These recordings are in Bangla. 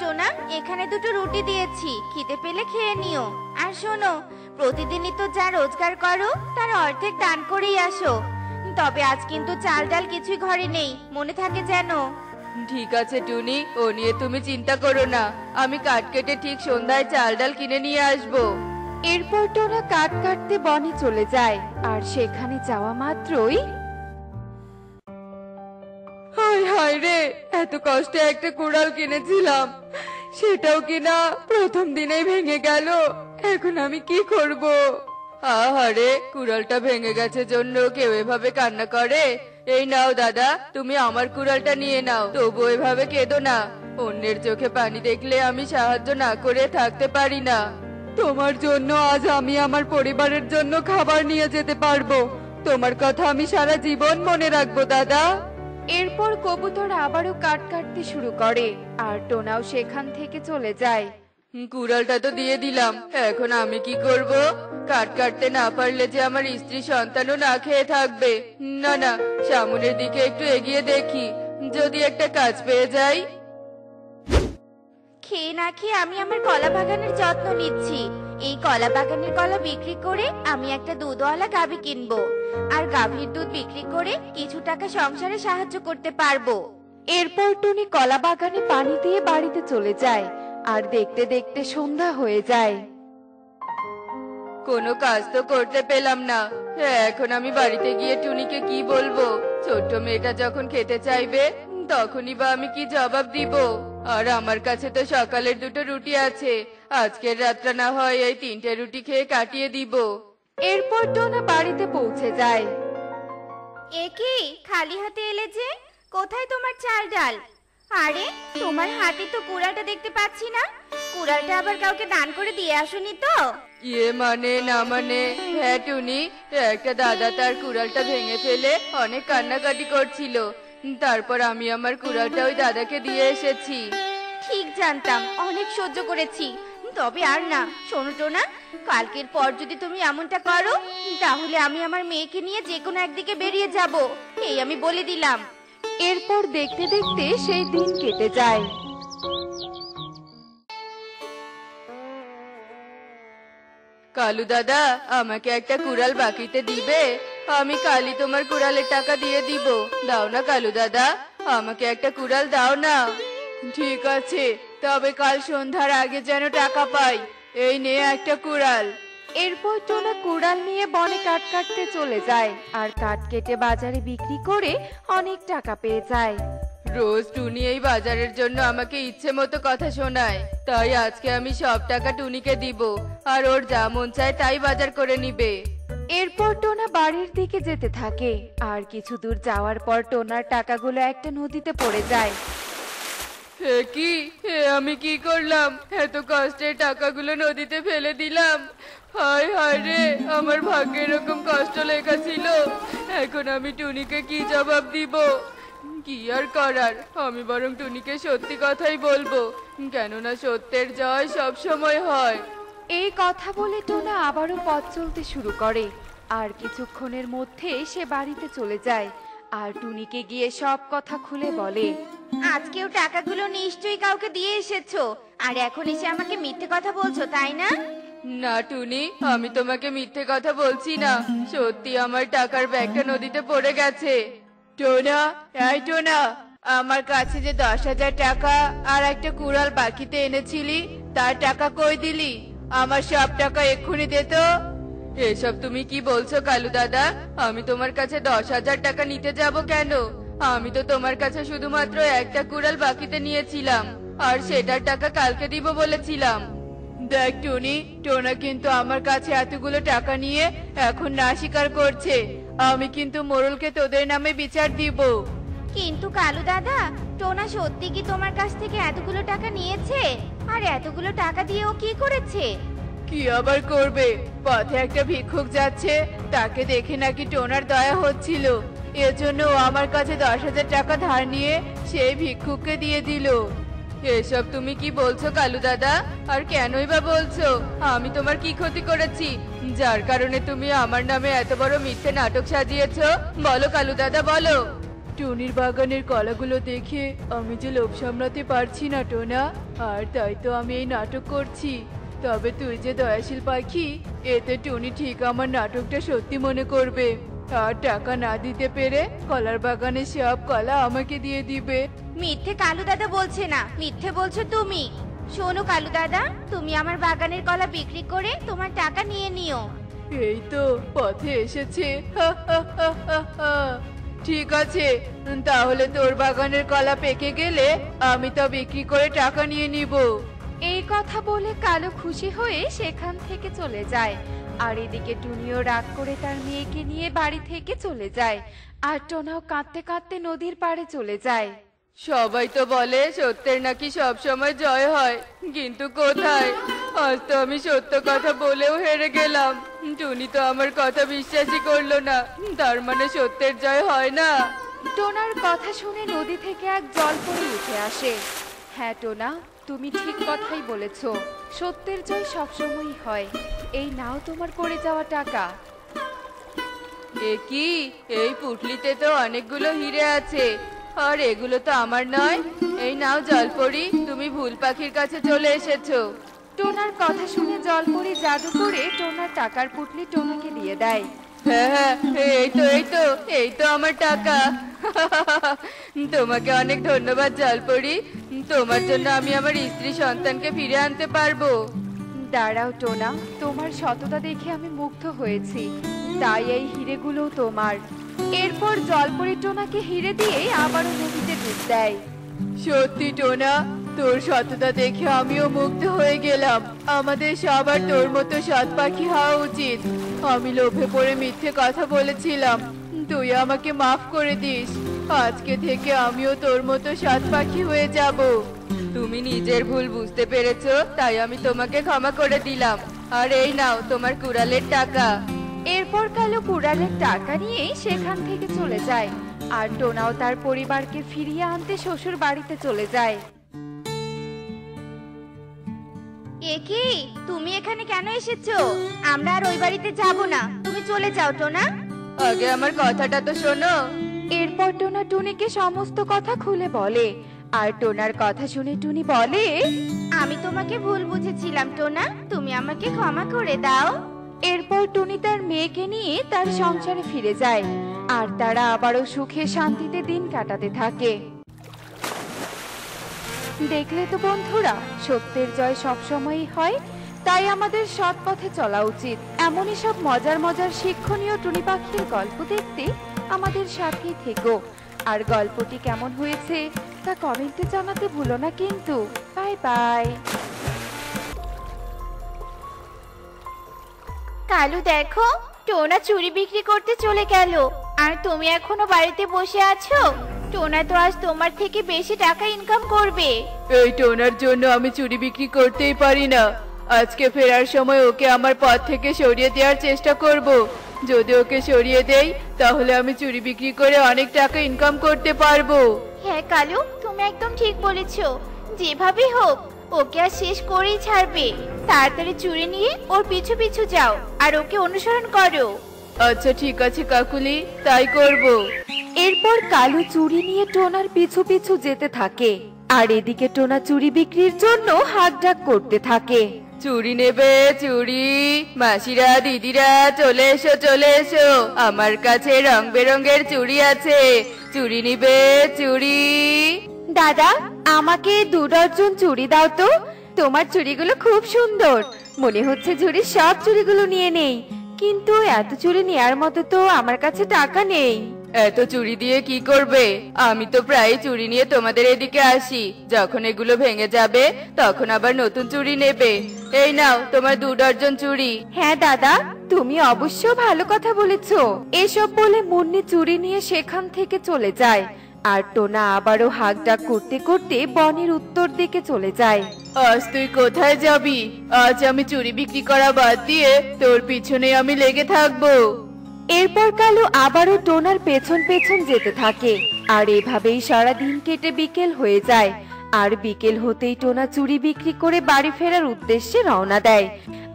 টোনা, এখানে দুটো রুটি দিয়েছি, খিদে পেলে খেয়ে নিও। আর শোনো, প্রতিদিনই তো যা রোজগার করো তার অর্ধেক দান করেই আসো। তবে আজ কিন্তু চাল ডাল কিছুই ঘরে নেই, মনে থাকে যেন। ঠিক আছে টুনি, ও নিয়ে তুমি চিন্তা করো না। আমি কাঠ কেটে ঠিক সন্ধ্যায় চাল ডাল কিনে নিয়ে আসবো। এরপর টোনা কাঠ কাটতে বনে চলে যায়, আর সেখানে যাওয়া মাত্রই হায় হায় রে, এত কষ্টে একটা কুড়াল কিনেছিলাম, সেটাও কিনা প্রথম দিনেই ভেঙে গেল। এখন আমি কি করব? আহারে, কুড়ালটা ভেঙে গেছে জন্য কেউ এভাবে কান্না করে? এই নাও দাদা, তুমি আমার কুড়ালটা নিয়ে নাও। তবু এভাবে কেঁদো না। অন্যের চোখে পানি দেখলে আমি সাহায্য না করে থাকতে পারি না। তোমার জন্য আজ আমি আমার পরিবারের জন্য খাবার নিয়ে যেতে পারবো। তোমার কথা আমি সারা জীবন মনে রাখবো দাদা। এরপর কবুতর আবারও কাঠ কাটতে শুরু করে, আর টোনাও সেখান থেকে চলে যায়। কুড়ালটা তো দিয়ে দিলাম, এখন আমি কি করব? কাঠ কাটতে না পারলে যে আমার স্ত্রী সন্তানও না খেয়ে থাকবে। না না, সামনের দিকে একটু এগিয়ে দেখি, যদি একটা কাজ পেয়ে যাই। খেয়ে না খেয়ে আমি আমার কলা বাগানের যত্ন নিচ্ছি। এই কলা বাগানের কলা বিক্রি করে আমি একটা দুধওয়ালা গাভী কিনবো, আর গাভীর দুধ বিক্রি করে কিছু টাকা সংসারে সাহায্য করতে পারবো। এরপর টুনি কলা বাগানে পানি দিয়ে বাড়িতে চলে যায়, আর দেখতে দেখতে সন্ধ্যা হয়ে যায়। কোনো কাজ তো করতে পেলাম না। এখন আমি বাড়িতে গিয়ে টুনিকে কি বলবো? ছোট্ট মেয়েটা যখন খেতে চাইবে তখনই বা আমি কি জবাব দিব? আর আমার কাছে তো সকালের দুটো রুটি আছে, আজকের রাতটা না হয় এই 3টে রুটি খেয়ে কাটিয়ে দিব। এরপর টোনা বাড়িতে পৌঁছে যায়। এ কি, খালি হাতে এলে যে? কোথায় তোমার চাল ডাল? আরে, তোমার হাতে তো কুড়ালটা দেখতে পাচ্ছি না। কুড়ালটা আবার কাউকে দান করে দিয়ে আসোনি তো? ইয়ে মানে না মানে, হ্যাঁ টুনি, একটা দাদা তার কুড়ালটা ভেঙে ফেলে অনেক কান্নাকাটি করছিল। তারপর আমি আমার কুড়ালটা ওই দাদাকে দিয়ে এসেছি। ঠিক জানতাম, অনেক সহ্য করেছি, তবে আর না। শোনো টোনা, কালকের পর যদি তুমি এমনটা করো তাহলে আমি আমার মেয়েকে নিয়ে যে কোনো একদিকে বেরিয়ে যাব, এই আমি বলে দিলাম। এরপর দেখতে দেখতে সেই দিন কেটে যায়। কালু দাদা, আমাকে একটা কুড়াল বাকিতে দিবে? আমি কালই তোমার কুড়ালের টাকা দিয়ে দিব। দাও না কালু দাদা, আমাকে একটা কুড়াল দাও না। ঠিক আছে, তবে কাল সন্ধ্যার আগে যেন টাকা পাই। এই নে একটা কুড়াল। এরপর টোনা কুড়াল নিয়ে বনে কাঠ কাটতে চলে যায়, আর কাঠ কেটে বাজারে বিক্রি করে অনেক টাকা পেয়ে যায়। রোজ টুনি এই বাজারের জন্য আমাকে ইচ্ছে মতো কথা শোনায়, তাই আজকে আমি সব টাকা টুনিকে দিব, আর ওর যা মন চায় তাই বাজার করে নিবে। এরপর টোনা বাড়ির দিকে যেতে থাকে, আর কিছু দূর যাওয়ার পর টোনার টাকাগুলো একটা নদীতে পড়ে যায়। হে কি, হে আমি কি করলাম? এত কষ্টের টাকাগুলো নদীতে ফেলে দিলাম। হায় হায় রে, আমার ভাগ্যে এরকম কষ্ট লেখা ছিল। এখন আমি টুনিকে কি জবাব দিব? কি আর করার, আমি বরং টুনিকে সত্যি কথাই বলবো, কেননা সত্যের জয় সব সময় হয়। এই কথা বলে টোনা আবারও পথ চলতে শুরু করে, আর কিছুক্ষণের মধ্যে সে বাড়িতে চলে যায়, আর টুনিকে গিয়ে সব কথা খুলে বলে। আজকেও টাকাগুলো নিশ্চয়ই কাউকে দিয়ে এসেছো, আর এখন এসে আমাকে মিথ্যে কথা বলছো, তাই না? না টুনি, আমি তোমাকে মিথ্যে কথা বলছি না, সত্যি আমার টাকার ব্যাগটা নদীতে পড়ে গেছে। টোনা, এই টোনা, আমার কাছে যে 10,000 টাকা আর একটা কুড়াল বাকিতে এনেছিলি, তার টাকা কই দিলি? আমার সব টাকা এক্ষুনি দে তো। এসব তুমি কি বলছো কালু দাদা? আমি তোমার কাছে 10,000 টাকা নিতে যাব কেন? আমি তো তোমার কাছে শুধুমাত্র একটা কুড়াল বাকিতে নিয়েছিলাম, আর সেটার টাকা কালকে দিব বলেছিলাম। দেখ টুনি, টোনা কিন্তু আমার কাছে এতগুলো টাকা নিয়ে এখন না স্বীকার করছে। আমি কিন্তু মোড়লকে তোদের নামে বিচার দিব। কিন্তু কালু দাদা, টোনা সত্যি কি তোমার কাছ থেকে এতগুলো টাকা নিয়েছে? আর এতগুলো টাকা দিয়ে ও কি করেছে? কি আবার করবে, পথে একটা ভিক্ষুক যাচ্ছে, তাকে দেখে নাকি টোনার দয়া হচ্ছিল, এজন্য ও আমার কাছে 10,000 টাকা ধার নিয়ে সেই ভিক্ষুককে দিয়ে দিল। এসব তুমি কি বলছো কালু দাদা? আর কেনই বা বলছো? আমি তোমার কি ক্ষতি করেছি যার কারণে তুমি আমার নামে এত বড় মিথ্যে নাটক সাজিয়েছো? বলো কালু দাদা, বলো। টুনির বাগানের কলাগুলো দেখে আমি যে লোভ সামলাতে পারছি না টোনা, আর তাই তো আমি এই নাটক করছি। তবে তুই যে দয়াশীল পাখি, এতে টুনি ঠিক আমার নাটকটা সত্যি মনে করবে, আর টাকা না দিতে পেরে কলার বাগানের সব কলা আমাকে দিয়ে দিবে। মিথ্যে কালু দাদা বলছে না, মিথ্যে বলছো তুমি। শোনো কালু দাদা, তুমি আমার বাগানের কলা বিক্রি করে তোমার টাকা নিয়ে নিও। এই তো পথে এসেছে। ঠিক আছে, তাহলে তোর বাগানের কলা পেকে গেলে আমি তা বিক্রি করে টাকা নিয়ে নিব। এই কথা বলে কালু খুশি হয়ে সেখান থেকে চলে যায়। আর এদিকে টুনিও রাগ করে তার মেয়েকে নিয়ে বাড়ি থেকে চলে যায়। আর টোনাও কাঁদতে কাঁদতে নদীর পাড়ে চলে যায়। সবাই তো বলে সত্যের নাকি সব সময় জয় হয়, কিন্তু কোথায়? আজ তো আমি সত্য কথা বলেও হেরে গেলাম। টুনি তো আমার কথা বিশ্বাসই করলো না, তার মানে সত্যের জয় হয় না। টোনার কথা শুনে নদী থেকে এক জলপরি উঠে আসে। হ্যাঁ টোনা, তুমি ঠিক কথাই বলেছো, সত্যের জয় সবসময়ই হয়। এই নাও তোমার পড়ে যাওয়া টাকা। এ কি, এই পুটলিতে তো অনেকগুলো হিরে আছে, আর এগুলো তো আমার নয়। এই নাও জলপরি, তুমি ভুল পাখির কাছে চলে এসেছো। টোনার কথা শুনে জলপরি জাদু করে টোনার টাকার পুটলি টোনাকে দিয়ে দেয়। হ্যাঁ হ্যাঁ, এই তো আমার টাকা। তোমাকে অনেক ধন্যবাদ জলপরি, তোমার জন্য আমি আমার স্ত্রী সন্তানকে ফিরে আনতে পারবো। দাঁড়াও টোনা, তোমার সততা দেখে আমি মুগ্ধ হয়েছি, তাই এই হিরেগুলো তোমার। এরপর জলপরি টোনাকে হিরে দিয়ে আবারও নদীতে ডুব দেয়। সত্যি টোনা, তোর সততা দেখে আমিও মুগ্ধ হয়ে গেলাম। আমাদের সবার তোর মতো সৎ পাখি হওয়া উচিত। আমি লোভে পড়ে মিথ্যে কথা বলেছিলাম, তুই আমাকে মাফ করে দিস। আজকে থেকে আমিও তোর মতো সৎ পাখি হয়ে যাব। তুমি নিজের ভুল বুঝতে পেরেছো, তাই আমি তোমাকে ক্ষমা করে দিলাম। আর এই নাও তোমার কুড়ালের টাকা। এরপর কালো কুড়ালের টাকা নিয়ে সেখান থেকে চলে যায়। আর টোনাও তার পরিবারকে ফিরিয়ে আনতে শ্বশুর বাড়িতে চলে যায়। এ কি, তুমি এখানে কেন এসেছো? আমরা আর ওই বাড়িতে যাব না, তুমি চলে যাও টোনা। আগে আমার কথাটা তো শোনো। এরপর টোনা টুনিকে সমস্ত কথা খুলে বলে। আর টোনার কথা শুনে টুনি বলে, আমি তোমাকে ভুল বুঝেছিলাম টোনা, তুমি আমাকে ক্ষমা করে দাও। এরপর টুনি তার মেয়েকে নিয়ে তার সংসারে ফিরে যায়। আর তারা আবারও সুখে শান্তিতে দিন কাটাতে থাকে। দেখলে তো বন্ধুরা, সত্যের জয় সবসময়ই হয়, তাই আমাদের সৎ পথে চলা উচিত। এমনই সব মজার মজার শিক্ষণীয় টুনি পাখির গল্প দেখতে আমাদের সাথেই থেকো। আর গল্পটি কেমন হয়েছে তা কমেন্টে জানাতে ভুলো না কিন্তু। Bye bye. কালু দেখো, টোনা চুড়ি বিক্রি করতে চলে গেল, আর তুমি এখনো বাড়িতে বসে আছো। টোনা তো আজ তোমার থেকে বেশি টাকা ইনকাম করবে। এই টোনার জন্য আমি চুরি বিক্রি করতেই পারি না। আজকে ফেরার সময় ওকে আমার পথ থেকে সরিয়ে দেওয়ার চেষ্টা করব। যদি ওকে সরিয়ে দেই, তাহলে আমি চুরি বিক্রি করে অনেক টাকা ইনকাম করতে পারবো। হ্যাঁ কালু, তুমি একদম ঠিক বলেছো। যেভাবে হোক ওকে আর শেষ করেই ছাড়বে। তাড়াতাড়ি চুরি নিয়ে ওর পিছু পিছু যাও, আর ওকে অনুসরণ করো। আচ্ছা ঠিক আছে কাকুলি, তাই করব। এরপর কালু চুড়ি নিয়ে টোনার পিছু পিছু যেতে থাকে। আর এদিকে টোনা চুড়ি বিক্রির জন্য হাত ডাক করতে থাকে। চুড়ি নেবে চুড়ি? মাসিরা দিদিরা চলে এসো চলে এসো, আমার কাছে রং বেরঙের চুড়ি আছে, চুড়ি নিবে চুড়ি? দাদা, আমাকে 2 ডজন চুড়ি দাও তো। তোমার চুড়িগুলো খুব সুন্দর, মনে হচ্ছে ঝুড়ির সব চুড়িগুলো নিয়ে নেই, কিন্তু এত চুড়ি নেয়ার মতো তো আমার কাছে টাকা নেই। এত চুড়ি দিয়ে কি করবে? আমি তো প্রায় চুড়ি নিয়ে তোমাদের এদিকে আসি, যখন এগুলো ভেঙে যাবে তখন আবার নতুন চুড়ি নেবে। এই নাও তোমার 2 ডজন চুড়ি। হ্যাঁ দাদা, তুমি অবশ্য ভালো কথা বলেছো। এসব বলে মুন্নি চুড়ি নিয়ে সেখান থেকে চলে যায়। আর টোনা আবারও হাঁক ডাক করতে করতে বনের উত্তর দিকে চলে যায়। আজ তুই কোথায় যাবি? আজ আমি চুড়ি বিক্রি করা বাদ দিয়ে তোর পিছনে আমি লেগে থাকবো। এরপর কালু আবারও টোনার পেছন পেছন যেতে থাকে। আর এভাবেই সারা দিন কেটে বিকেল হয়ে যায়। আর বিকেল হতেই টোনা চুড়ি বিক্রি করে বাড়ি ফেরার উদ্দেশ্যে রওনা দেয়।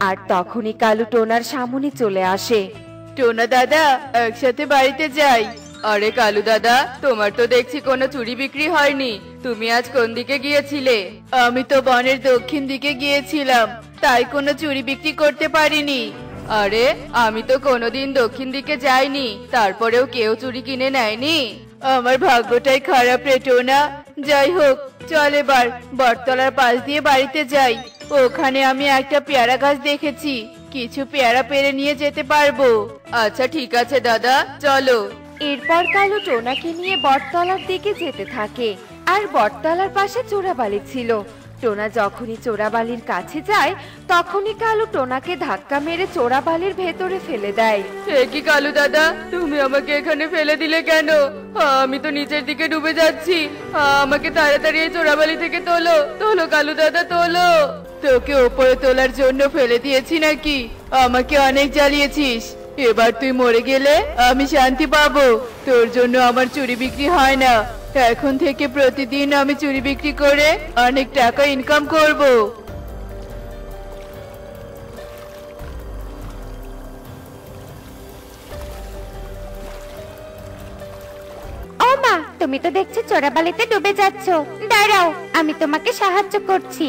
আর তখনই কালু টোনার সামনে চলে আসে। টোনা দাদা, একসাথে বাড়িতে যাই। আরে কালু দাদা, তোমার তো দেখছি কোনো চুরি বিক্রি হয়নি। তুমি আজ কোন দিকে গিয়েছিলে? আমি তো বনের দক্ষিণ দিকে গিয়েছিলাম, তাই কোনো চুরি বিক্রি করতে পারিনি। আরে আমি তো কোনোদিন দক্ষিণ দিকে যাইনি, তারপরেও কেউ চুরি কিনে নেয়নি। আমার ভাগ্যটাই খারাপ রে টোনা। যাই হোক, চল এবার বটতলার পাশ দিয়ে বাড়িতে যাই। ওখানে আমি একটা পেয়ারা গাছ দেখেছি, কিছু পেয়ারা পেরে নিয়ে যেতে পারবো। আচ্ছা ঠিক আছে দাদা, চলো। এরপর কালু টোনাকে নিয়ে বটতলার দিকে যেতে থাকে। আর বটতলার পাশে চোরাবালি ছিল। টোনা যখনই চোরাবালির কাছে যায়, তখনই কালু টোনাকে ধাক্কা মেরে চোরাবালির ভেতরে ফেলে দেয়। এ কি কালু দাদা, তুমি আমাকে এখানে ফেলে দিলে কেন? আমি তো নিচের দিকে ডুবে যাচ্ছি। আমাকে তাড়াতাড়ি এই চোরাবালি থেকে তোলো, তোলো কালু দাদা, তোলো। তোকে ওপরে তোলার জন্য ফেলে দিয়েছি নাকি? আমাকে অনেক জ্বালিয়েছিস। এবার তুই মরে গেলে আমি শান্তি পাবো। তোর জন্য আমার চুরি বিক্রি হয় না। এখন থেকে প্রতিদিন আমি চুরি বিক্রি করে অনেক টাকা ইনকাম করব। ও মা, তুমি তো দেখছি চোরাবালিতে ডুবে যাচ্ছ। দাঁড়াও, আমি তোমাকে সাহায্য করছি।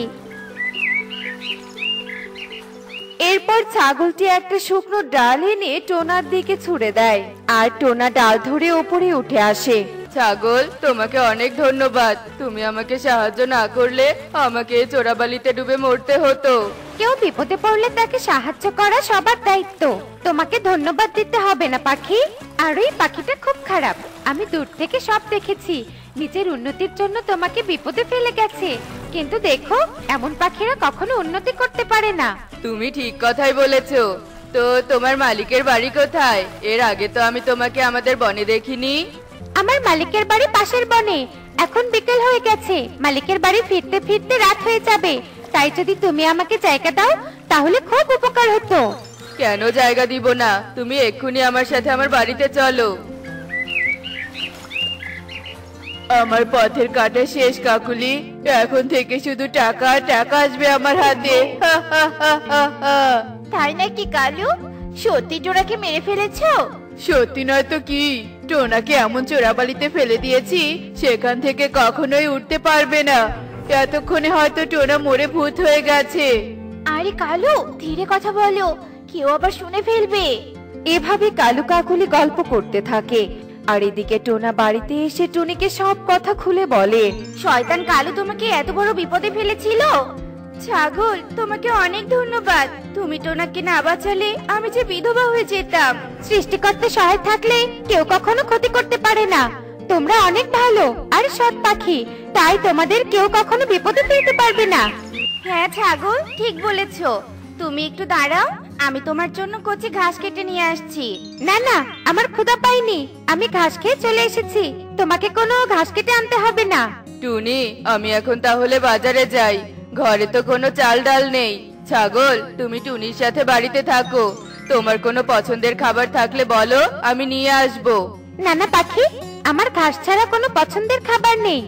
এরপর ছাগলটি একটা শুকনো ডাল এনে টোনার দিকে ছুঁড়ে দেয়, আর টোনা ডাল ধরে ওপরে উঠে আসে। ছাগল, তোমাকে অনেক ধন্যবাদ। তুমি আমাকে সাহায্য না করলে আমাকে এই চোরাবালিতে ডুবে মরতে হতো। কেউ বিপদে পড়লে তাকে সাহায্য করা সবার দায়িত্ব। তোমাকে ধন্যবাদ দিতে হবে না পাখি। আর ওই পাখিটা খুব খারাপ, আমি দূর থেকে সব দেখেছি। নিজের উন্নতির জন্য তোমাকে বিপদে ফেলে গেছে, কিন্তু দেখো, এমন পাখিরা কখনো উন্নতি করতে পারে না। তুমি ঠিক কথাই বলেছো। তো তোমার মালিকের বাড়ি কোথায়? এর আগে তো আমি তোমাকে আমাদের বনে দেখিনি। আমার মালিকের বাড়ি পাশের বনে। এখন বিকেল হয়ে গেছে, মালিকের বাড়ি ফিরতে ফিরতে রাত হয়ে যাবে। তাই যদি তুমি আমাকে জায়গা দাও, তাহলে খুব উপকার হতো। কেন জায়গা দিব না? তুমি এক্ষুনি আমার সাথে আমার বাড়িতে চলো। আমার পথের কাটা শেষ কাকুলি। এখন থেকে শুধু টাকা টাকা আসবে আমার হাতে। তাই নাকি কালু? সত্যি টোনাকে মেরে ফেলেছো? সত্যি নয় তো কি, টোনাকে এমন চোরাবালিতে ফেলে দিয়েছি সেখান থেকে কখনোই উঠতে পারবে না। এতক্ষণে হয়তো টোনা মরে ভূত হয়ে গেছে। আরে কালু, ধীরে কথা বলো, কেউ আবার শুনে ফেলবে। এভাবে কালু কাকুলি গল্প করতে থাকে। আর এদিকে টোনা বাড়িতে এসে টুনিকে সব কথা খুলে বলে। শয়তান কালু তোমাকে এত বড় বিপদে ফেলেছিল। ছাগল, তোমাকে অনেক ধন্যবাদ। তুমি টোনাকে না বাঁচালে আমি যে বিধবা হয়ে যেতাম। সৃষ্টিকর্তা সহায় থাকলে কেউ কখনো ক্ষতি করতে পারে না। তোমরা অনেক ভালো আর সৎ পাখি, তাই তোমাদের কেউ কখনো বিপদে ফেলতে পারবে না। হ্যাঁ ছাগল, ঠিক বলেছো। তুমি একটু দাঁড়াও, আমি তোমার জন্য কচি ঘাস কেটে নিয়ে আসছি। না না, আমার ক্ষুধা পাইনি, আমি ঘাস খেয়ে চলে এসেছি। তোমাকে কোনো ঘাস কেটে আনতে হবে না। টুনি, আমি এখন তাহলে বাজারে যাই। ঘরে তো কোনো চাল ডাল নেই। ছাগল, তুমি টুনির সাথে বাড়িতে থাকো। তোমার কোনো পছন্দের খাবার থাকলে বলো, আমি নিয়ে আসবো। নানা পাখি, আমার ঘাস ছাড়া কোনো পছন্দের খাবার নেই।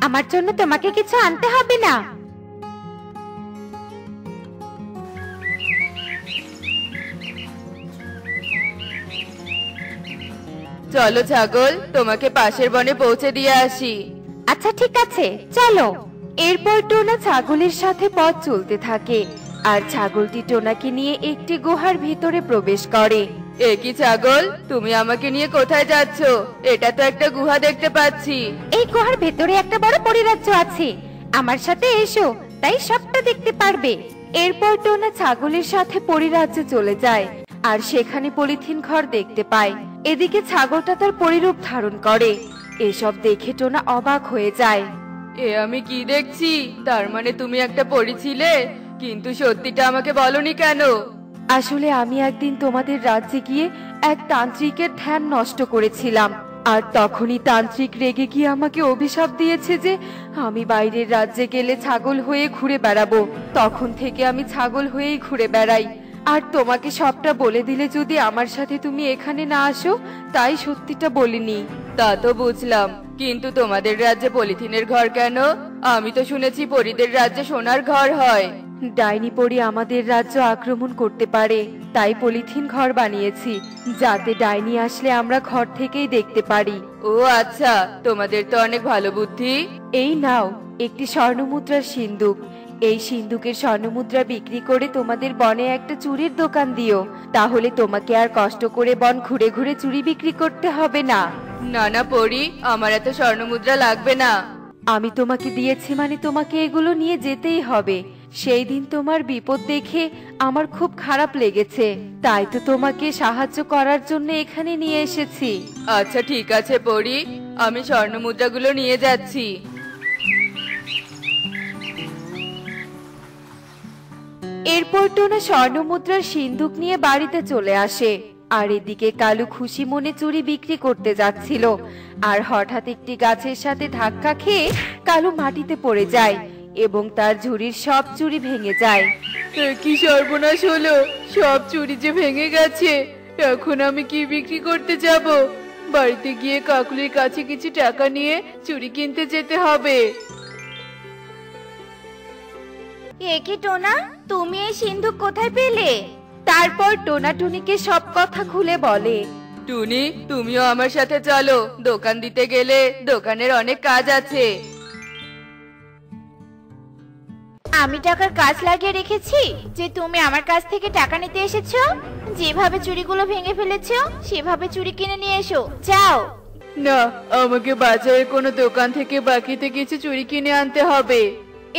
আমার জন্য তোমাকে কিছু আনতে হবে না। চলো ছাগল, তোমাকে পাশের বনে পৌঁছে দিয়ে আসি। আচ্ছা ঠিক আছে, চলো। এরপর টোনা ছাগলের সাথে পথ চলতে থাকে। আর ছাগলটি টোনাকে নিয়ে একটি গুহার ভিতরে প্রবেশ করে। এ কি ছাগল, তুমি আমাকে নিয়ে কোথায় যাচ্ছ? এটা তো একটা গুহা দেখতে পাচ্ছি। এই গুহার ভেতরে একটা বড় পরিরাজ্য আছে, আমার সাথে এসো, তাই সবটা দেখতে পারবে। এরপর টোনা ছাগলের সাথে পরিরাজ্যে চলে যায়। আর সেখানে পলিথিন ঘর দেখতে পায়। এদিকে ছাগলটা তার পরিরূপ ধারণ করে। এসব দেখে টোনা অবাক হয়ে যায়। এ আমি কি দেখছি? তার মানে তুমি একটা পরী ছিলে, কিন্তু সত্যিটা আমাকে বলনি কেন? আসলে আমি একদিন তোমাদের রাজ্যে গিয়ে এক তান্ত্রিকের ধ্যান নষ্ট করেছিলাম। আর তখনই তান্ত্রিক রেগে গিয়ে আমাকে অভিশাপ দিয়েছে যে আমি বাইরের রাজ্যে গেলে ছাগল হয়ে ঘুরে বেড়াবো। তখন থেকে আমি ছাগল হয়েই ঘুরে বেড়াই। আর তোমাকে সবটা বলে দিলে যদি আমার সাথে তুমি এখানে না আসো, তাই সত্যিটা বলিনি। তা তো বুঝলাম, কিন্তু তোমাদের রাজ্যে পলিথিনের ঘর কেন? আমি তো শুনেছি পরীদের রাজ্যে সোনার ঘর হয়। ডাইনি পরি আমাদের রাজ্য আক্রমণ করতে পারে, তাই পলিথিন ঘর বানিয়েছি, যাতে ডাইনি আসলে আমরা ঘর থেকেই দেখতে পারি। ও আচ্ছা, তোমাদের তো অনেক ভালো বুদ্ধি। এই নাও একটি স্বর্ণমুদ্রার সিন্দুক। এই সিন্দুকের স্বর্ণমুদ্রা বিক্রি করে তোমাদের বনে একটা চুরির দোকান দিও, তাহলে তোমাকে আর কষ্ট করে বন ঘুরে ঘুরে চুরি বিক্রি করতে হবে না। না না পরি, আমার এত স্বর্ণমুদ্রা লাগবে না। আমি তোমাকে দিয়েছি মানে তোমাকে এগুলো নিয়ে যেতেই হবে। সেই দিন তোমার বিপদ দেখে আমার খুব খারাপ লেগেছে, তাই তো তোমাকে সাহায্য করার জন্য এখানে নিয়ে এসেছি। আচ্ছা ঠিক আছে পরি, আমি স্বর্ণমুদ্রাগুলো নিয়ে যাচ্ছি। এরপর টোনা স্বর্ণমুদ্রার সিন্দুক নিয়ে বাড়িতে চলে আসে। আর এদিকে কালু খুশি মনে চুরি বিক্রি করতে যাচ্ছিল, আর হঠাৎ একটি গাছের সাথে ধাক্কা খেয়ে কালু মাটিতে পড়ে যায় এবং তার ঝুড়ির সব চুরি ভেঙে যায়। কি সর্বনাশ হলো, সব চুরি যে ভেঙে গেছে। এখন আমি কি বিক্রি করতে যাব? বাড়িতে গিয়ে কাকুলির কাছে কিছু টাকা নিয়ে চুরি কিনতে যেতে হবে। এ কি টোনা, তুমি এই সিন্ধুক কোথায় পেলে? তারপর টোনা টুনিকে সব কথা খুলে বলে। টুনি, তুমিও আমার সাথে চলো, দোকান দিতে গেলে দোকানের অনেক কাজ আছে। আমি টাকার কাজ লাগিয়ে রেখেছি যে তুমি আমার কাছ থেকে টাকা নিতে এসেছো? যেভাবে চুরিগুলো ভেঙে ফেলেছো সেভাবে চুরি কিনে নিয়ে এসো, যাও। না, আমাকে বাজারের কোনো দোকান থেকে বাকিতে কিছু চুরি কিনে আনতে হবে।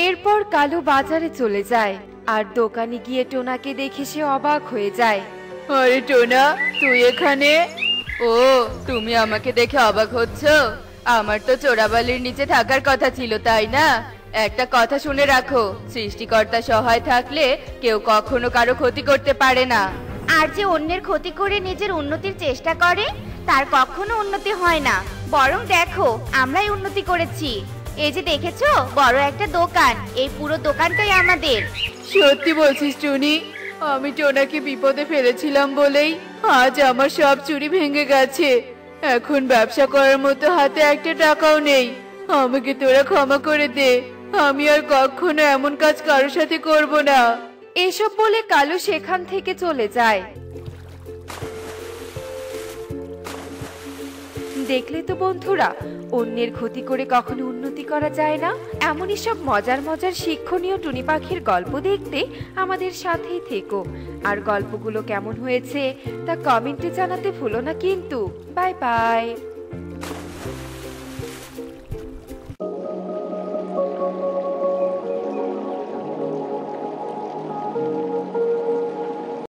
এরপর কালু বাজারে চলে যায়, আর দোকানে গিয়ে টোনাকে দেখে সে অবাক হয়ে যায়। আরে টোনা, তুই এখানে? ও, তুমি আমাকে দেখে অবাক হচ্ছ? আমার তো চোরাবালির নিচে থাকার কথা ছিল, তাই না? একটা কথা শুনে রাখো, সৃষ্টিকর্তা সহায় থাকলে কেউ কখনো কারো ক্ষতি করতে পারে না। আর যে অন্যের ক্ষতি করে নিজের উন্নতির চেষ্টা করে তার কখনো উন্নতি হয় না, বরং দেখো আমরাই উন্নতি করেছি। এই যে দেখেছো বড় একটা দোকান, এই পুরো দোকানটাই আমাদের। সত্যি বলছিস টুনি? আমি টোনাকে বিপদে ফেলেছিলাম বলেই আজ আমার সব চুরি ভেঙে গেছে। এখন ব্যবসা করার মতো হাতে একটা টাকাও নেই। আমাকে তোরা ক্ষমা করে দে, আমি আর কখনো এমন কাজ কারোর সাথে করব না। এসব বলে কালু সেখান থেকে চলে যায়। দেখলে তো বন্ধুরা, অন্যের ক্ষতি করে কখনো উন্নতি করা যায় না। এমনই সব মজার মজার শিক্ষণীয় টুনি পাখির গল্প দেখতে আমাদের সাথেই থেকো। আর গল্পগুলো কেমন হয়েছে তা কমেন্টে জানাতে ভুলো না কিন্তু। Bye bye.